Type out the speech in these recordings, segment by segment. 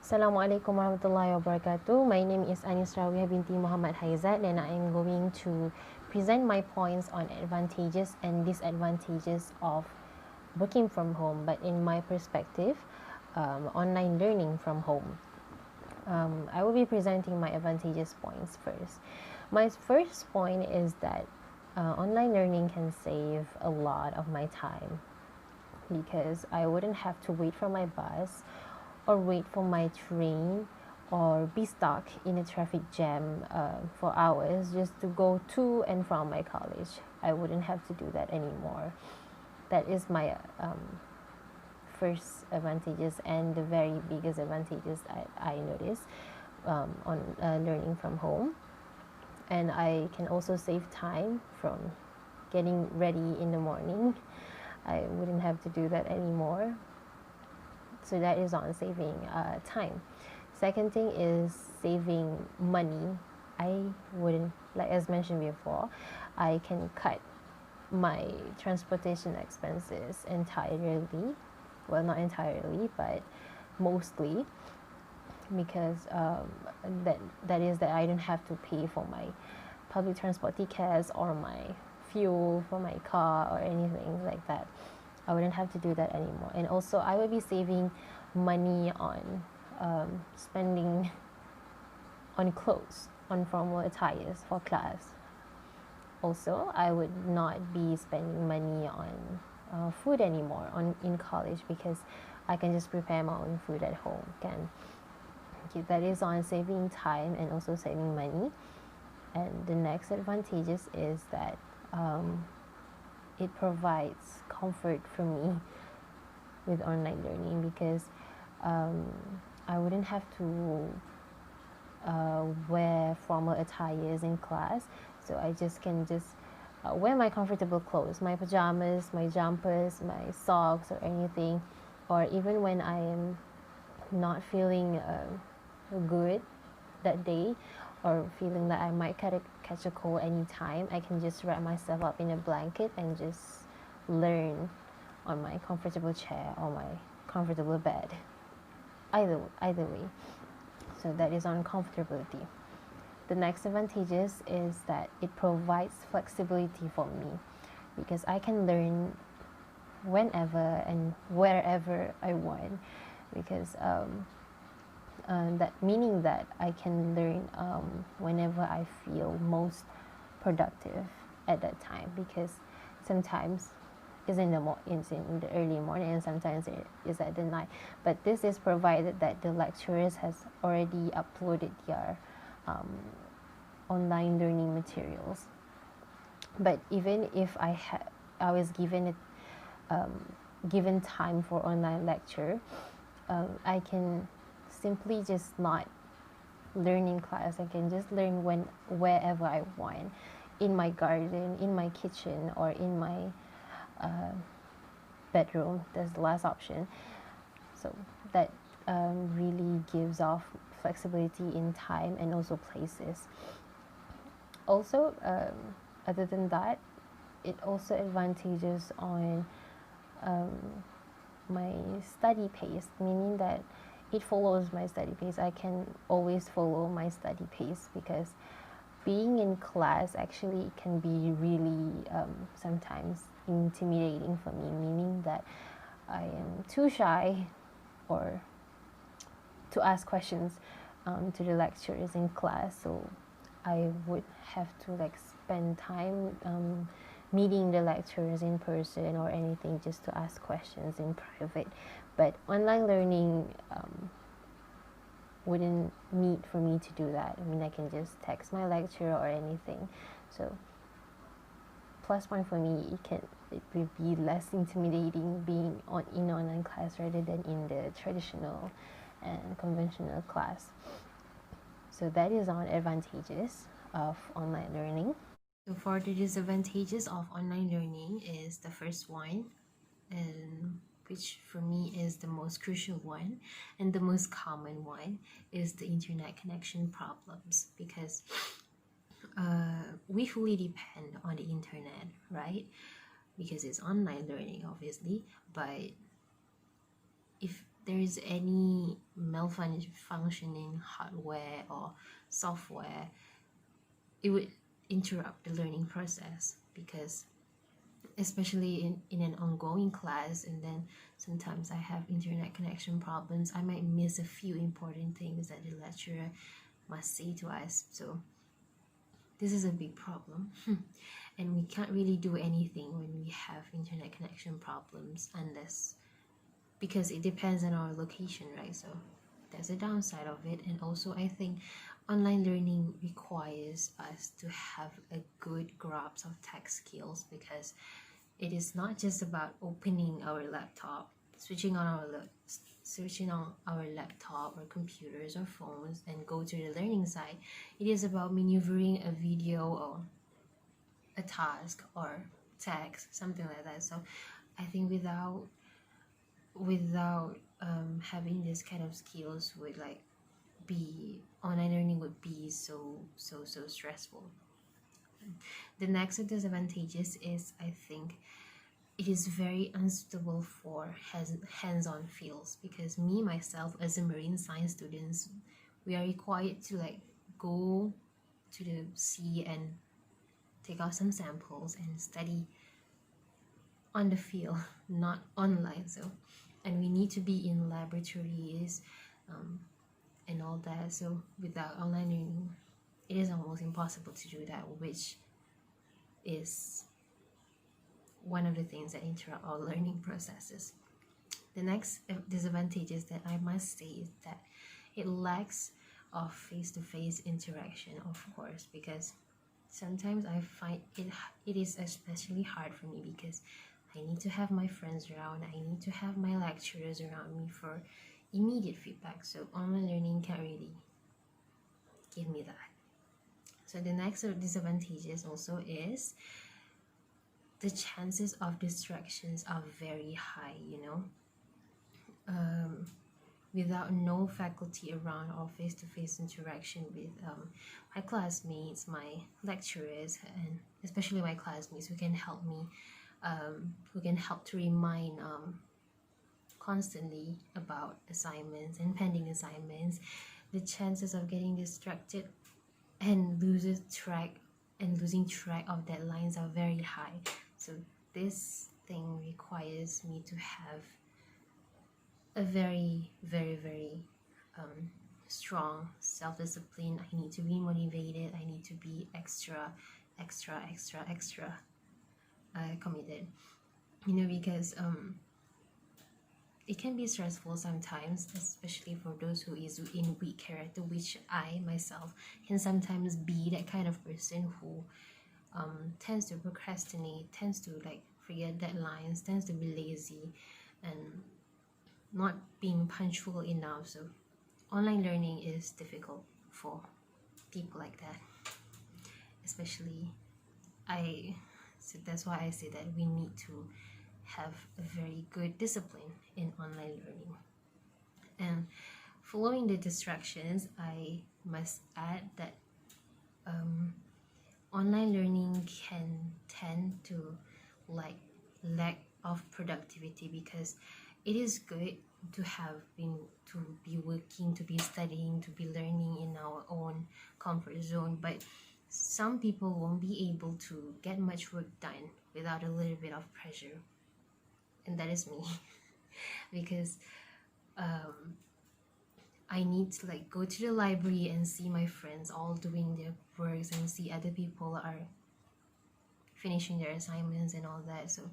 Assalamualaikum warahmatullahi wabarakatuh. My name is Anisra binti Muhammad Haizat, and I am going to present my points on advantages and disadvantages of working from home, but in my perspective, online learning from home. I will be presenting my advantages points first. My first point is that online learning can save a lot of my time because I wouldn't have to wait for my bus or wait for my train or be stuck in a traffic jam for hours just to go to and from my college. I wouldn't have to do that anymore. That is my first advantages and the very biggest advantages I notice on learning from home. And I can also save time from getting ready in the morning. I wouldn't have to do that anymore. So that is on saving time. Second thing is saving money. I wouldn't, like as mentioned before, I can cut my transportation expenses entirely. Well, not entirely, but mostly, because that is that I don't have to pay for my public transport tickets or my fuel for my car or anything like that. I wouldn't have to do that anymore. And also, I would be saving money on spending on clothes, on formal attires for class. Also, I would not be spending money on food anymore in college because I can just prepare my own food at home. That is on saving time and also saving money. And the next advantages is that it provides comfort for me with online learning because I wouldn't have to wear formal attires in class, so I can wear my comfortable clothes, my pajamas, my jumpers, my socks or anything. Or even when I am not feeling good that day or feeling that I might catch a cold anytime, I can just wrap myself up in a blanket and just learn on my comfortable chair or my comfortable bed. Either way. So that is on comfortability. The next advantages is that it provides flexibility for me because I can learn whenever and wherever I want, because that meaning that I can learn whenever I feel most productive at that time, because sometimes it's in the early morning and sometimes it is at the night. But this is provided that the lecturers has already uploaded their online learning materials. But even if I was given time for online lecture, I can simply just not learn in class. I can just learn wherever I want, in my garden, in my kitchen, or in my bedroom. That's the last option. So that really gives off flexibility in time and also places. Also, other than that, it also advantages on my study pace, meaning that it follows my study pace. I can always follow my study pace because being in class actually can be really sometimes intimidating for me, meaning that I am too shy or to ask questions to the lecturers in class. So I would have to spend time meeting the lecturers in person or anything just to ask questions in private. But online learning wouldn't need for me to do that. I mean, I can just text my lecturer or anything. So plus point for me, it will be less intimidating being in online class rather than in the traditional and conventional class. So that is on advantages of online learning. So for the disadvantages of online learning is the first one, and which for me is the most crucial one and the most common one, is the internet connection problems, because we fully depend on the internet, right? Because it's online learning, obviously. But if there is any malfunctioning hardware or software, it would interrupt the learning process, because especially in an ongoing class, and then sometimes I have internet connection problems, I might miss a few important things that the lecturer must say to us. So this is a big problem. And we can't really do anything when we have internet connection problems, unless, because it depends on our location, right? So there's a downside of it. And also I think online learning requires us to have a good grasp of tech skills, because it is not just about opening our laptop, switching on our laptop or computers or phones and go to the learning site. It is about maneuvering a video or a task or text, something like that. So I think without having this kind of skills, would like be online learning would be so stressful. The next disadvantages is, I think, it is very unsuitable for hands-on fields, because me myself as a marine science student, we are required to like go to the sea and take out some samples and study on the field, not online. So, and we need to be in laboratories and all that. So without online learning, it is almost impossible to do that, which is one of the things that interrupt our learning processes. The next disadvantages that I must say is that it lacks of face-to-face interaction, of course, because sometimes I find it is especially hard for me, because I need to have my friends around, I need to have my lecturers around me for immediate feedback. So online learning can't really give me that. So the next disadvantages also is the chances of distractions are very high, without no faculty around or face-to-face interaction with my classmates, my lecturers, and especially my classmates who can help me, who can help to remind constantly about assignments and pending assignments. The chances of getting distracted and losing track of deadlines are very high. So this thing requires me to have a very strong self-discipline. I need to be motivated. I need to be extra committed, because it can be stressful sometimes, especially for those who is in weak character, which I myself can sometimes be that kind of person who tends to procrastinate, tends to like forget deadlines, tends to be lazy, and not being punctual enough. So online learning is difficult for people like that, especially so that's why I say that we need to have a very good discipline in online learning. And following the distractions, I must add that online learning can tend to like lack of productivity, because it is good to be working, to be studying, to be learning in our own comfort zone, but some people won't be able to get much work done without a little bit of pressure, and that is me. Because I need to like go to the library and see my friends all doing their works, and see other people are finishing their assignments and all that. So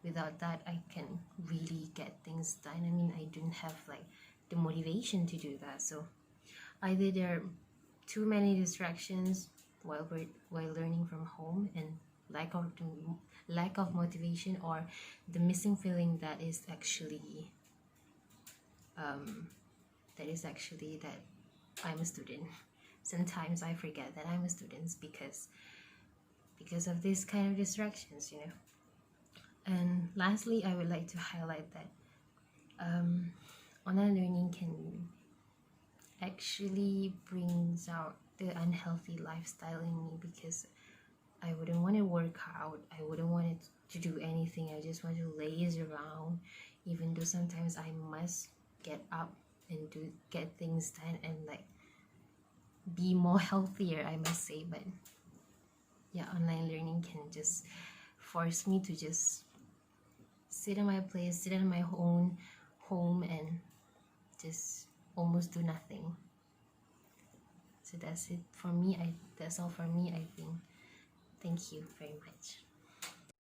without that, I can really get things done. I mean, I don't have like the motivation to do that. So either there are too many distractions while learning from home, and lack of motivation, or the missing feeling that is actually that I'm a student. Sometimes I forget that I'm a student because of this kind of distractions, And lastly, I would like to highlight that online learning can actually brings out the unhealthy lifestyle in me, because I wouldn't want to work out, I wouldn't want to do anything. I just want to laze around, even though sometimes I must get up and get things done and like be more healthier, I must say. But yeah, online learning can just force me to just sit in my place, sit in my own home, and just almost do nothing. So that's it for me. That's all for me, I think. Thank you very much.